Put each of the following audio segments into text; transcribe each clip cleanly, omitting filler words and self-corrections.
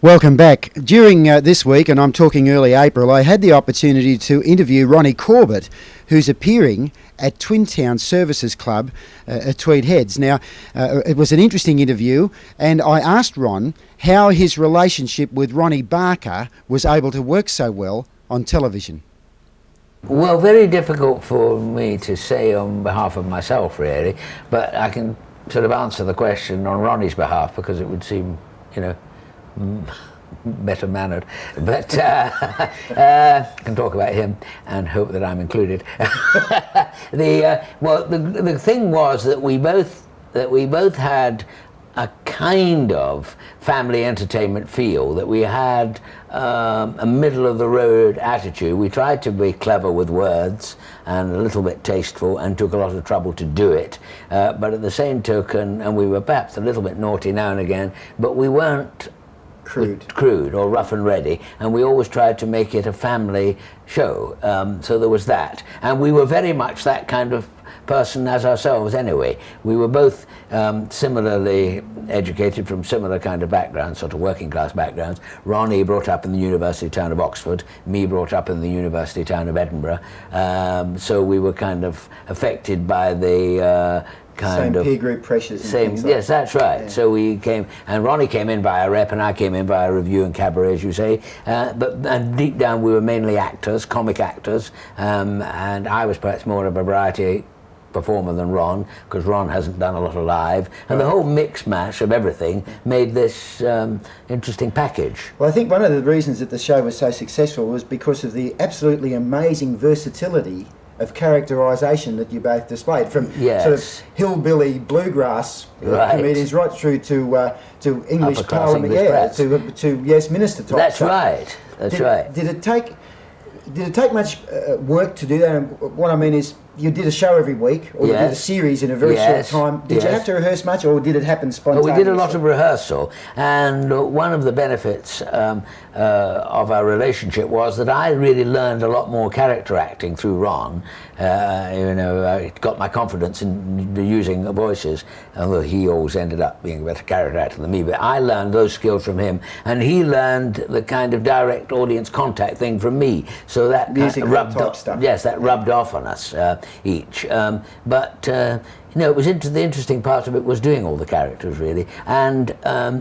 Welcome back. During this week, and I'm talking early April, I had the opportunity to interview Ronnie Corbett, who's appearing at Twin Town Services Club at Tweed Heads. Now, it was an interesting interview, and I asked Ron how his relationship with Ronnie Barker was able to work so well on television. Well, very difficult for me to say on behalf of myself, really, but I can sort of answer the question on Ronnie's behalf because it would seem, better mannered, but can talk about him and hope that I'm included. The thing was that we both had a kind of family entertainment feel, that we had a middle of the road attitude. We tried to be clever with words and a little bit tasteful and took a lot of trouble to do it, but at the same token, and we were perhaps a little bit naughty now and again, but we weren't crude or rough and ready, and we always tried to make it a family show, so there was that, and we were very much that kind of person as ourselves anyway. We were both similarly educated from similar kind of backgrounds, sort of working class backgrounds. Ronnie brought up in the university town of Oxford, me brought up in the university town of Edinburgh, so we were kind of affected by the same peer group pressures. Yes, that's right. Yeah. So we came, and Ronnie came in by a rep, and I came in by a review and cabaret, as you say. And deep down, we were mainly actors, comic actors, and I was perhaps more of a variety performer than Ron, because Ron hasn't done a lot of live, and the whole mix mash of everything made this interesting package. Well, I think one of the reasons that the show was so successful was because of the absolutely amazing versatility of characterisation that you both displayed, from sort of hillbilly bluegrass comedians right through to English Parliament, to Yes Minister type. That's stuff. Right. That's right. Did it take much work to do that? And what I mean is, you did a show every week, or you did a series in a very short time. Did you have to rehearse much, or did it happen spontaneously? Well, we did a lot of rehearsal, and one of the benefits of our relationship was that I really learned a lot more character acting through Ron. I got my confidence in using the voices, although he always ended up being a better character actor than me, but I learned those skills from him, and he learned the kind of direct audience contact thing from me, so that rubbed off stuff. Yes, that rubbed off on us each. It was the interesting part of it was doing all the characters, really. And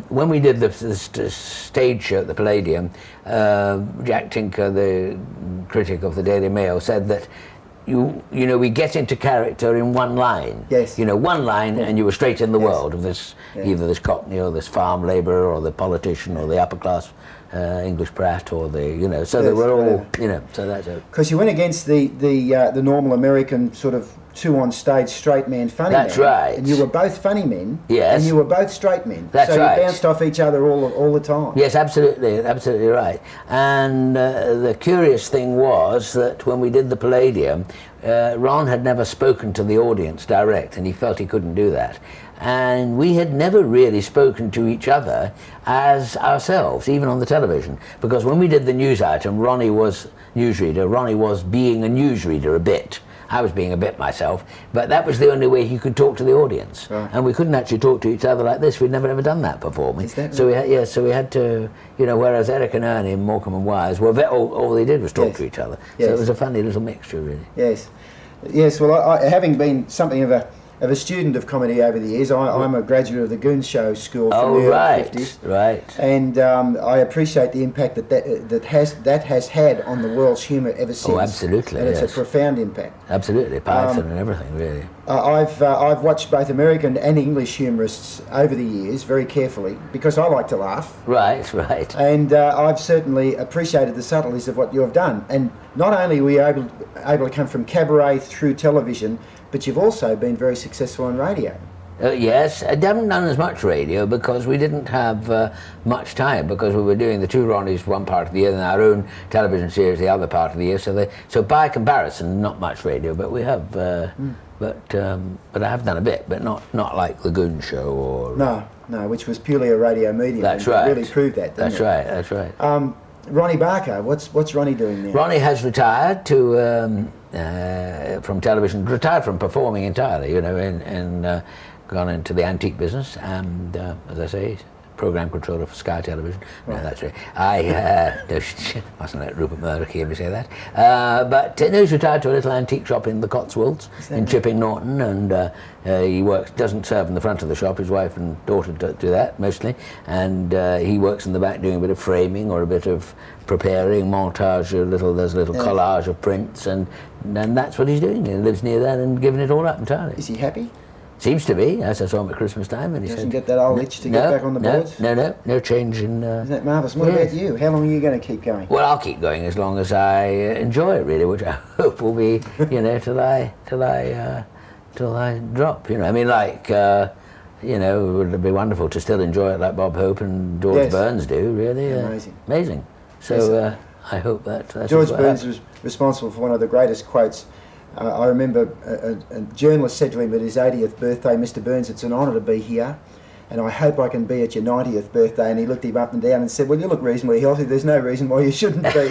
when we did the stage show at the Palladium, Jack Tinker, the critic of the Daily Mail, said that we get into character in one line. Yes. One line, and you were straight in the world of this, either this Cockney or this farm labourer or the politician or the upper class English brat or the, so they were all, so that's it. Because you went against the normal American sort of two on stage straight man funny man. That's right. And you were both funny men. Yes. And you were both straight men. That's right. So you bounced off each other all the time. Yes, absolutely right. And the curious thing was that when we did the Palladium, Ron had never spoken to the audience direct, and he felt he couldn't do that. And we had never really spoken to each other as ourselves, even on the television. Because when we did the news item, Ronnie was newsreader. Ronnie was being a newsreader a bit. I was being a bit myself, but that was the only way he could talk to the audience. Right. And we couldn't actually talk to each other like this. We'd never ever done that before. So we had to, whereas Eric and Ernie and Morecambe and Wise, all they did was talk to each other. Yes. So it was a funny little mixture, really. Yes. Well, I having been something of a student of comedy over the years, I'm a graduate of the Goon Show School from the early 50s. Right. And I appreciate the impact that has had on the world's humour ever since. Oh, absolutely. And it's a profound impact. Absolutely, Python and everything, really. I've watched both American and English humourists over the years very carefully because I like to laugh. Right. And I've certainly appreciated the subtleties of what you have done. And not only were you able to come from cabaret through television, but you've also been very successful on radio. Yes, I haven't done as much radio because we didn't have much time, because we were doing the two Ronnies one part of the year and our own television series the other part of the year. So by comparison, not much radio, but we have. But I have done a bit, but not like the Goon Show or. No, which was purely a radio medium. That's right. Really proved that. That's right. Ronnie Barker, what's Ronnie doing now? Ronnie has retired from television, retired from performing entirely, and gone into the antique business, and as I say, program controller for Sky Television. Right. No, that's right. Mustn't let Rupert Murdoch hear me say that. But no, he's retired to a little antique shop in the Cotswolds in Chipping Norton, and he doesn't serve in the front of the shop. His wife and daughter do that mostly, and he works in the back doing a bit of framing or a bit of preparing, montage, there's a little collage of prints, and that's what he's doing. He lives near that and giving it all up entirely. Is he happy? Seems to be, as I saw him at Christmas time. And he doesn't said, get that old itch to get back on the boards? No change in... Isn't that marvellous? What about you? How long are you going to keep going? Well, I'll keep going as long as I enjoy it, really, which I hope will be, till I drop. I mean, it would be wonderful to still enjoy it like Bob Hope and George Burns do. Really, amazing. So I hope that George Burns was responsible for one of the greatest quotes. I remember a journalist said to him at his 80th birthday, "Mr. Burns, it's an honour to be here, and I hope I can be at your 90th birthday." And he looked him up and down and said, "Well, you look reasonably healthy. There's no reason why you shouldn't be."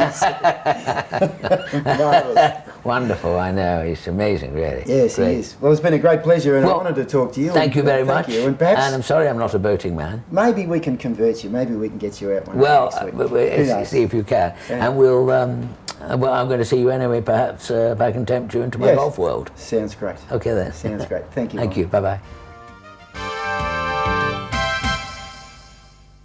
Marvellous. Wonderful, I know. He's amazing, really. Yes, Great. he is. Well, it's been a great pleasure and an honour to talk to you. Thank you very much. You. And perhaps, I'm sorry I'm not a boating man. Maybe we can convert you. Maybe we can get you out one day next week. See if you can. Yeah. And we'll... I'm going to see you anyway, perhaps, if I can tempt you into my golf world. Sounds great. Okay then. Sounds great. Thank you. Thank you. Bye-bye.